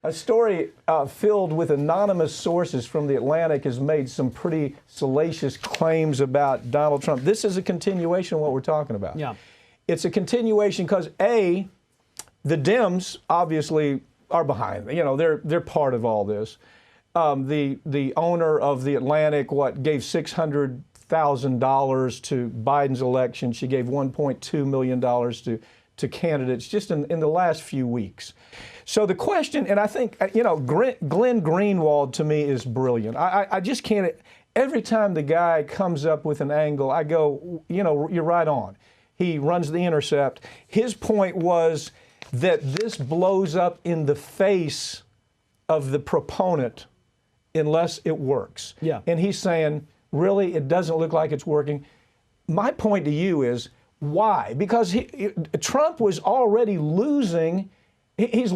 A story filled with anonymous sources from The Atlantic has made some pretty salacious claims about Donald Trump. This is a continuation of what we're talking about. Yeah. It's a continuation because, A, the Dems obviously are behind. You know, they're part of all this. The owner of The Atlantic, gave $600,000 to Biden's election. She gave $1.2 million to candidates just in the last few weeks. So the question, and I think, you know, Glenn Greenwald to me is brilliant. I just can't, every time the guy comes up with an angle, I go, you know, you're right on. He runs The Intercept. His point was that this blows up in the face of the proponent unless it works. Yeah. And he's saying, really, it doesn't look like it's working. My point to you is, why? Because Trump was already losing. He has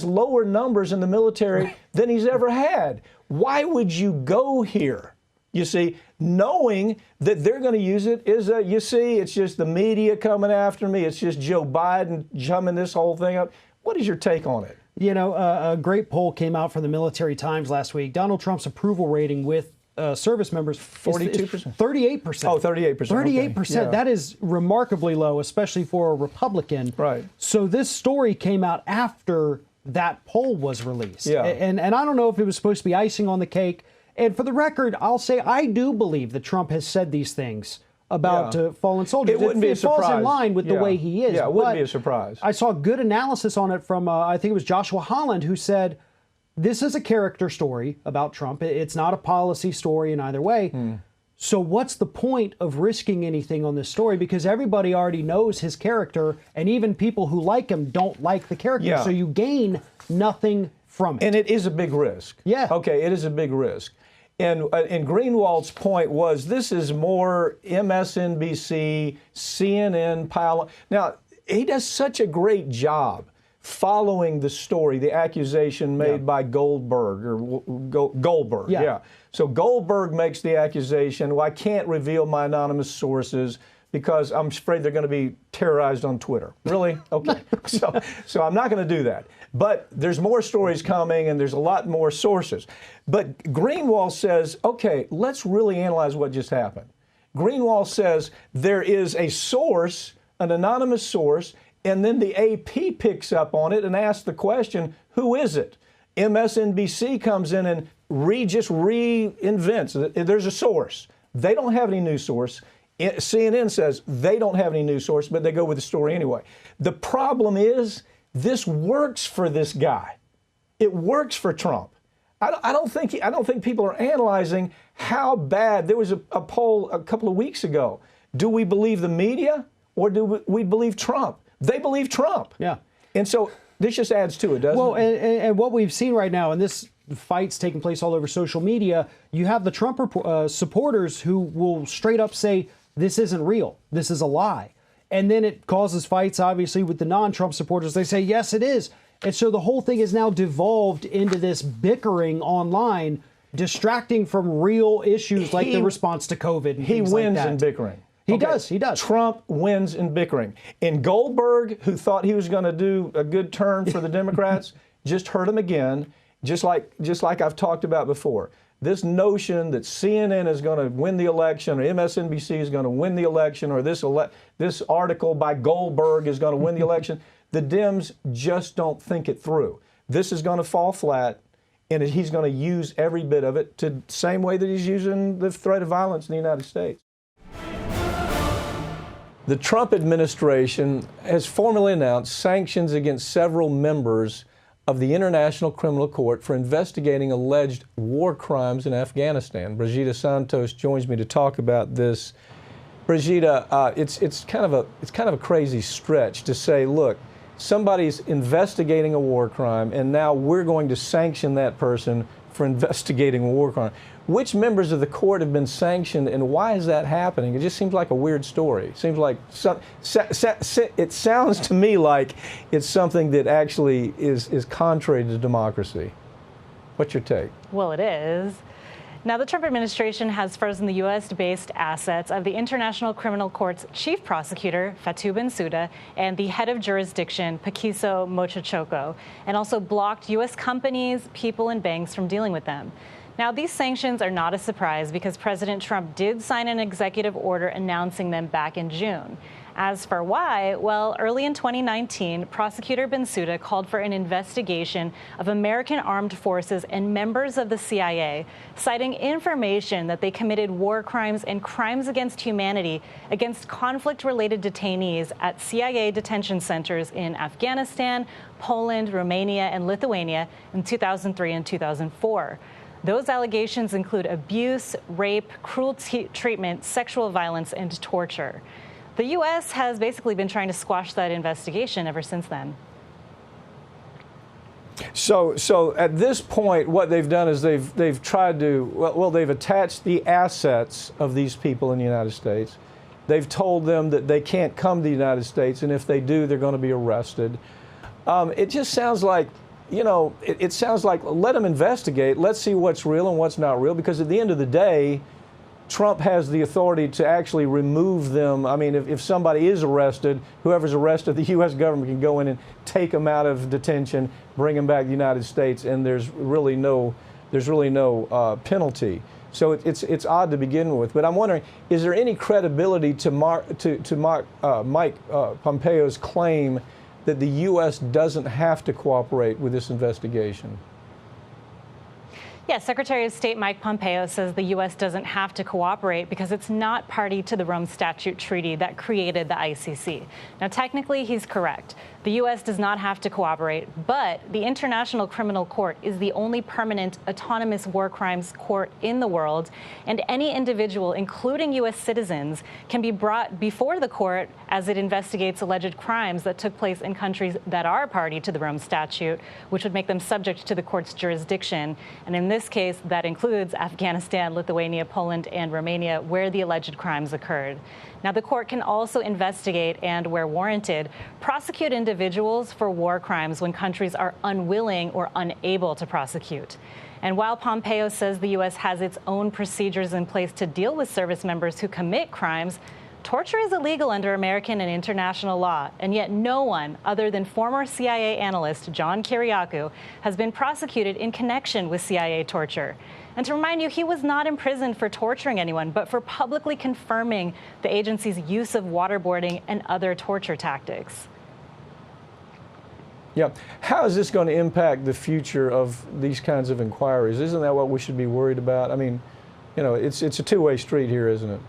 lower numbers in the military than he's ever had. Why would you go here? You see, knowing that they're going to use it you see, it's just the media coming after me. It's just Joe Biden jumping this whole thing up. What is your take on it? You know, a great poll came out from the Military Times last week. Donald Trump's approval rating with service members 42%? 38%. Oh, 38%. 38%. Okay. Yeah. That is remarkably low, especially for a Republican. Right. So this story came out after that poll was released. Yeah. And I don't know if it was supposed to be icing on the cake. And for the record, I'll say I do believe that Trump has said these things about fallen soldiers. It wouldn't be a surprise. It falls in line with the way he is. Yeah, it wouldn't be a surprise. I saw good analysis on it from, I think it was Joshua Holland, who said, this is a character story about Trump. It's not a policy story in either way. So what's the point of risking anything on this story? Because everybody already knows his character, and even people who like him don't like the character. Yeah. So you gain nothing from it. And it is a big risk. Yeah. Okay, it is a big risk. And Greenwald's point was this is more MSNBC, CNN pile. Now, he does such a great job following the story, the accusation made by Goldberg. Yeah. So Goldberg makes the accusation, well, I can't reveal my anonymous sources because I'm afraid they're going to be terrorized on Twitter. Really? Okay. So I'm not going to do that. But there's more stories coming and there's a lot more sources. But Greenwald says, okay, let's really analyze what just happened. Greenwald says there is a source, an anonymous source, and then the AP picks up on it and asks the question, who is it? MSNBC comes in and just reinvents. There's a source. They don't have any news source. CNN says they don't have any news source, but they go with the story anyway. The problem is this works for this guy. It works for Trump. I don't think people are analyzing how bad. There was a poll a couple of weeks ago. Do we believe the media or do we believe Trump? They believe Trump. Yeah. And so this just adds to it, doesn't it? Well, and what we've seen right now, and this fight's taking place all over social media, you have the Trump supporters who will straight up say, this isn't real. This is a lie. And then it causes fights, obviously, with the non-Trump supporters. They say, yes, it is. And so the whole thing is now devolved into this bickering online, distracting from real issues like the response to COVID and things like that. He wins in bickering. He does. Trump wins in bickering. And Goldberg, who thought he was going to do a good turn for the Democrats, just hurt him again, just like I've talked about before. This notion that CNN is going to win the election or MSNBC is going to win the election or this article by Goldberg is going to win the election, the Dems just don't think it through. This is going to fall flat, and he's going to use every bit of it the same way that he's using the threat of violence in the United States. The Trump administration has formally announced sanctions against several members of the International Criminal Court for investigating alleged war crimes in Afghanistan. Brigida Santos joins me to talk about this. Brigida, it's kind of a crazy stretch to say, look, somebody's investigating a war crime, and now we're going to sanction that person for investigating a war crime. Which members of the court have been sanctioned, and why is that happening? It just seems like a weird story. It seems like it sounds to me like it's something that actually is contrary to democracy. What's your take? Well, it is. Now, the Trump administration has frozen the U.S.-based assets of the International Criminal Court's chief prosecutor, Fatou Bensouda, and the head of jurisdiction, Pakiso Mochochoko, and also blocked U.S. companies, people, and banks from dealing with them. Now, these sanctions are not a surprise because President Trump did sign an executive order announcing them back in June. As for why, well, early in 2019, Prosecutor Bensouda called for an investigation of American armed forces and members of the CIA, citing information that they committed war crimes and crimes against humanity against conflict-related detainees at CIA detention centers in Afghanistan, Poland, Romania, and Lithuania in 2003 and 2004. Those allegations include abuse, rape, cruel treatment, sexual violence, and torture. The U.S. has basically been trying to squash that investigation ever since then. So at this point, what they've done is they've tried to, well, they've attached the assets of these people in the United States. They've told them that they can't come to the United States, and if they do, they're going to be arrested. It just sounds like, you know, it sounds like let them investigate. Let's see what's real and what's not real, because at the end of the day, Trump has the authority to actually remove them. I mean, if somebody is arrested, whoever's arrested, the U.S. government can go in and take them out of detention, bring them back to the United States, and there's really no penalty. So it's odd to begin with. But I'm wondering, is there any credibility to Mike Pompeo's claim that the U.S. doesn't have to cooperate with this investigation? Yes, Secretary of State Mike Pompeo says the U.S. doesn't have to cooperate because it's not party to the Rome Statute Treaty that created the ICC. Now, technically, he's correct. The U.S. does not have to cooperate, but the International Criminal Court is the only permanent autonomous war crimes court in the world, and any individual, including U.S. citizens, can be brought before the court as it investigates alleged crimes that took place in countries that are party to the Rome Statute, which would make them subject to the court's jurisdiction. And in this case, that includes Afghanistan, Lithuania, Poland, and Romania, where the alleged crimes occurred. Now, the court can also investigate and, where warranted, prosecute individuals for war crimes when countries are unwilling or unable to prosecute. And while Pompeo says the U.S. has its own procedures in place to deal with service members who commit crimes, torture is illegal under American and international law, and yet no one other than former CIA analyst John Kiriakou has been prosecuted in connection with CIA torture. And to remind you, he was not imprisoned for torturing anyone, but for publicly confirming the agency's use of waterboarding and other torture tactics. Yeah. How is this going to impact the future of these kinds of inquiries? Isn't that what we should be worried about? I mean, you know, it's a two-way street here, isn't it?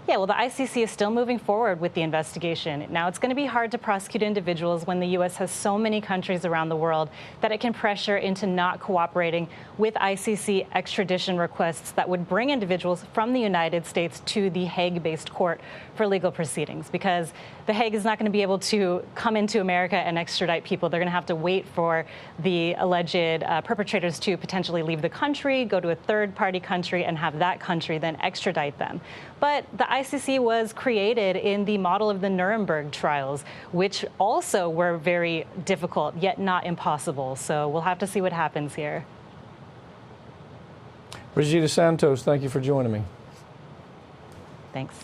Yeah, well, the ICC is still moving forward with the investigation. Now, it's going to be hard to prosecute individuals when the U.S. has so many countries around the world that it can pressure into not cooperating with ICC extradition requests that would bring individuals from the United States to the Hague-based court for legal proceedings, because the Hague is not going to be able to come into America and extradite people. They're going to have to wait for the alleged perpetrators to potentially leave the country, go to a third-party country, and have that country then extradite them. But the ICC was created in the model of the Nuremberg trials, which also were very difficult, yet not impossible. So we'll have to see what happens here. Brigida Santos, thank you for joining me. Thanks.